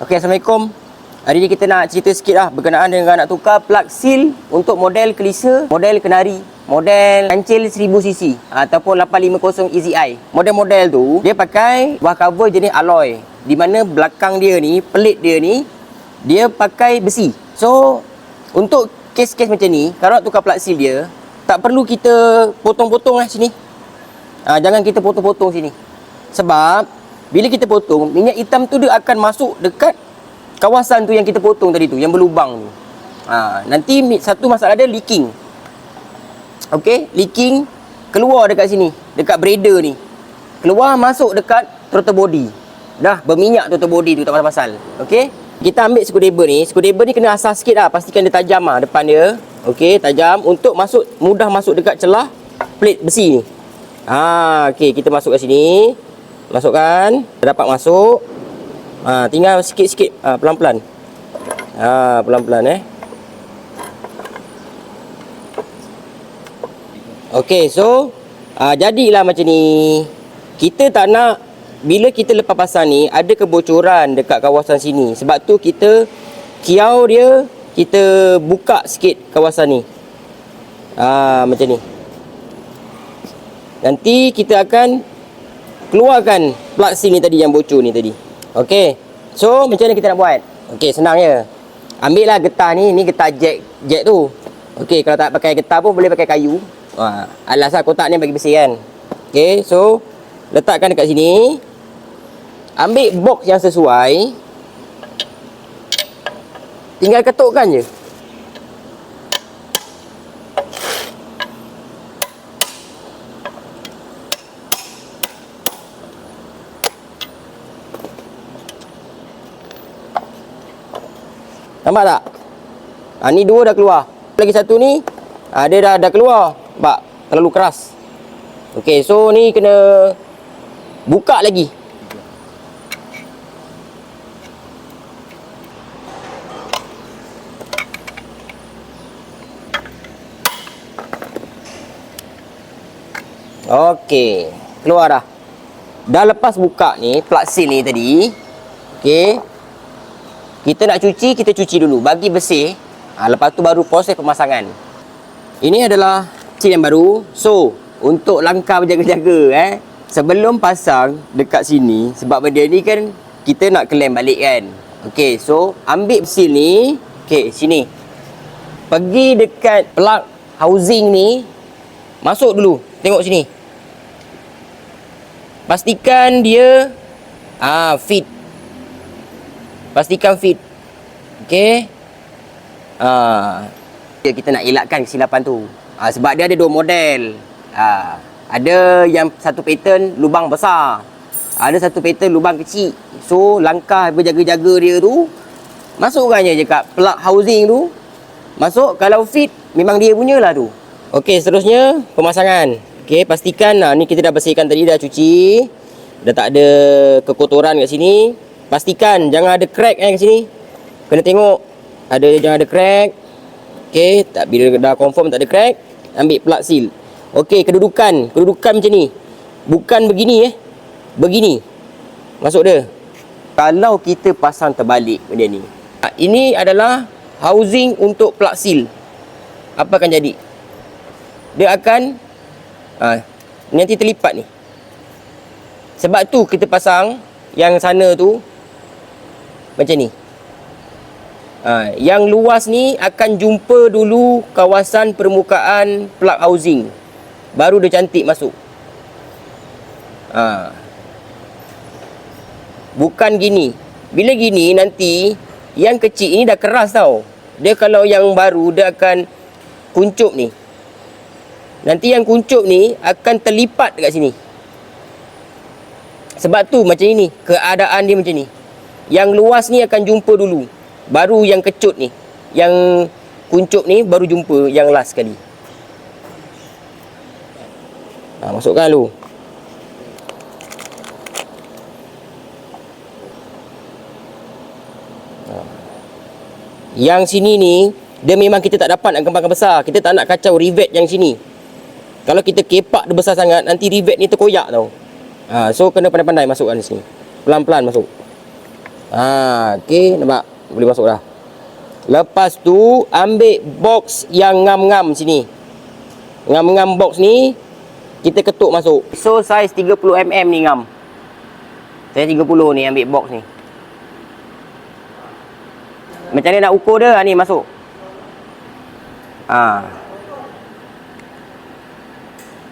Okey, Assalamualaikum. Hari ni kita nak cerita sikit lah berkenaan dengan nak tukar plug seal untuk model Kelisa, model Kenari, model kancil 1000cc ataupun 850 Easy Eye. Model-model tu dia pakai buah cover jenis alloy, di mana belakang dia ni, pelit dia ni dia pakai besi. So untuk kes-kes macam ni, kalau nak tukar plug seal dia, tak perlu kita potong-potong lah sini. Jangan kita potong-potong sini. Sebab bila kita potong, minyak hitam tu dia akan masuk dekat kawasan tu yang kita potong tadi tu, yang berlubang tu. Nanti satu masalah dia leaking. Okey, leaking keluar dekat sini, dekat brader ni. Keluar masuk dekat throttle body. Dah berminyak throttle body tu, tak pasal-pasal. Okey, kita ambil screwdriver ni. Screwdriver ni kena asas sikit lah, pastikan dia tajam lah depan dia. Okey, tajam untuk masuk, mudah masuk dekat celah plate besi ni. Okey, kita masuk kat sini. Masukkan, dah dapat masuk. Tinggal sikit-sikit, pelan-pelan. Pelan-pelan Okey, so jadilah macam ni. Kita tak nak bila kita lepas pasang ni ada kebocoran dekat kawasan sini. Sebab tu kita kiau dia, kita buka sikit kawasan ni. Macam ni. Nanti kita akan keluarkan plug seal ni tadi yang bocor ni tadi. Okey. So macam mana kita nak buat? Okey, senang je. Ambil lah getah ni getah jack tu. Okey, kalau tak pakai getah pun boleh pakai kayu. Alas lah kotak ni bagi bersih kan. Okey, so letakkan dekat sini. Ambil box yang sesuai. Tinggal ketukkan je. Nampak tak? Ni dua dah keluar. Lagi satu ni dia dah keluar. Nampak? Terlalu keras. Okey, so ni kena buka lagi. Okey, keluar dah. Dah lepas buka ni plug seal ni tadi. Okey. Kita nak cuci, kita cuci dulu, bagi bersih. Lepas tu baru proses pemasangan. Ini adalah seal yang baru. So, untuk langkah berjaga-jaga sebelum pasang dekat sini, sebab benda ni kan kita nak claim balik kan. Okey, so ambil seal ni. Okey, sini. Pergi dekat plug housing ni. Masuk dulu. Tengok sini. Pastikan dia fit. Pastikan fit. Okey. Kita nak elakkan kesilapan tu. Sebab dia ada dua model. Ada yang satu pattern lubang besar. Ada satu pattern lubang kecil. So langkah berjaga-jaga dia tu, masukkan je kat plug housing tu. Masuk, kalau fit memang dia punyalah tu. Okey, seterusnya pemasangan. Okey, pastikan ni kita dah bersihkan tadi, dah cuci. Dah tak ada kekotoran kat sini. Pastikan jangan ada crack kat sini. Kena tengok jangan ada crack. Okey, bila dah confirm tak ada crack, ambil plug seal. Okey, kedudukan macam ni. Bukan begini Begini. Masuk dia. Kalau kita pasang terbalik benda ni. Ini adalah housing untuk plug seal. Apa akan jadi? Dia akan nanti terlipat ni. Sebab tu kita pasang yang sana tu macam ni. Yang luas ni akan jumpa dulu kawasan permukaan plug housing. Baru dia cantik masuk. Bukan gini. Bila gini nanti yang kecil ini dah keras tau. Dia kalau yang baru dia akan kuncup ni. Nanti yang kuncup ni akan terlipat dekat sini. Sebab tu macam ini keadaan dia macam ni. Yang luas ni akan jumpa dulu. Baru yang kecut ni, yang kuncup ni baru jumpa yang last sekali. Masukkan dulu. Yang sini ni dia memang kita tak dapat nak kembangkan besar. Kita tak nak kacau rivet yang sini. Kalau kita kepak dia besar sangat, nanti rivet ni terkoyak tau. So kena pandai-pandai masukkan di sini. Pelan-pelan masuk. Okey, nampak? Boleh masuk dah. Lepas tu ambil box yang ngam-ngam sini. Ngam-ngam box ni kita ketuk masuk. So saiz 30mm ni ngam. Saya 30 ni ambil box ni. Macam mana nak ukur dia? Ni masuk.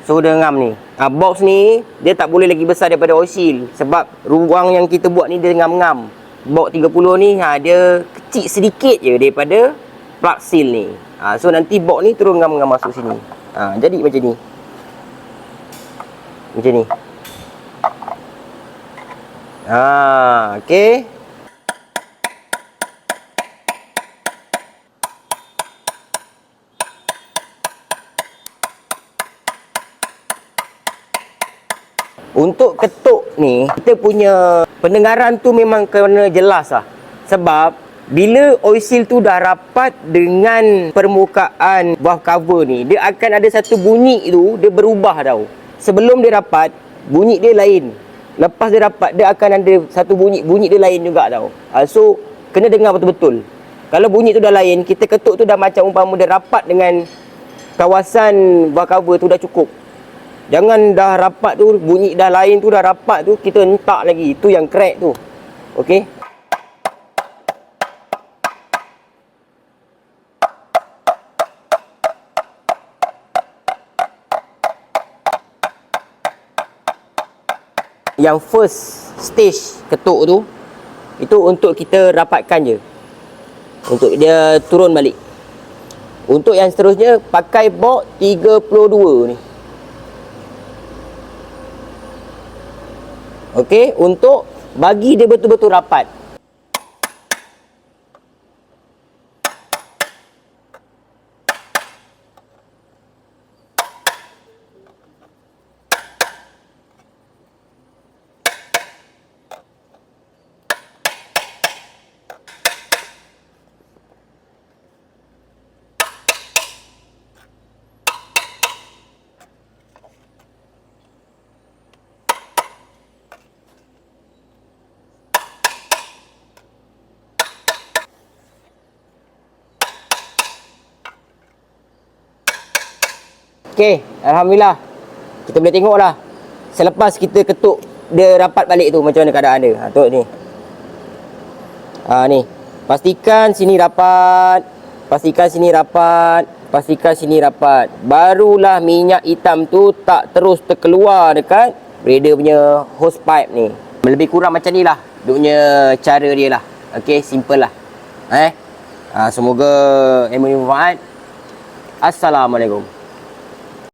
So dia ngam ni. Box ni dia tak boleh lagi besar daripada oil seal sebab ruang yang kita buat ni dia ngam-ngam. Box 30 ni dia kecil sedikit je daripada plug seal ni. So nanti box ni terus ngam-ngam masuk sini. Jadi macam ni. Macam ni. Okey. Untuk ketuk ni, kita punya pendengaran tu memang kena jelas lah. Sebab bila oil seal tu dah rapat dengan permukaan valve cover ni, dia akan ada satu bunyi tu, dia berubah tau. Sebelum dia rapat, bunyi dia lain. Lepas dia rapat, dia akan ada satu bunyi dia lain juga tau. So, kena dengar betul-betul. Kalau bunyi tu dah lain, kita ketuk tu dah macam umpama dia rapat dengan kawasan valve cover tu dah cukup. Jangan dah rapat tu, bunyi dah lain tu, dah rapat tu, kita hentak lagi. Itu yang crack tu. Okey. Yang first stage ketuk tu, itu untuk kita rapatkan je. Untuk dia turun balik. Untuk yang seterusnya, pakai box 32 ni. Okey, untuk bagi dia betul-betul rapat. Okey, alhamdulillah. Kita boleh tengok lah. Selepas kita ketuk dia rapat balik tu macam mana keadaan dia. Tengok ni. Ni. Pastikan sini rapat. Pastikan sini rapat. Pastikan sini rapat. Barulah minyak hitam tu tak terus terkeluar dekat radiator punya hose pipe ni. Lebih kurang macam ni lah dia punya cara dia lah. Okey, simple lah. Semoga ilmu ni bermanfaat. Assalamualaikum.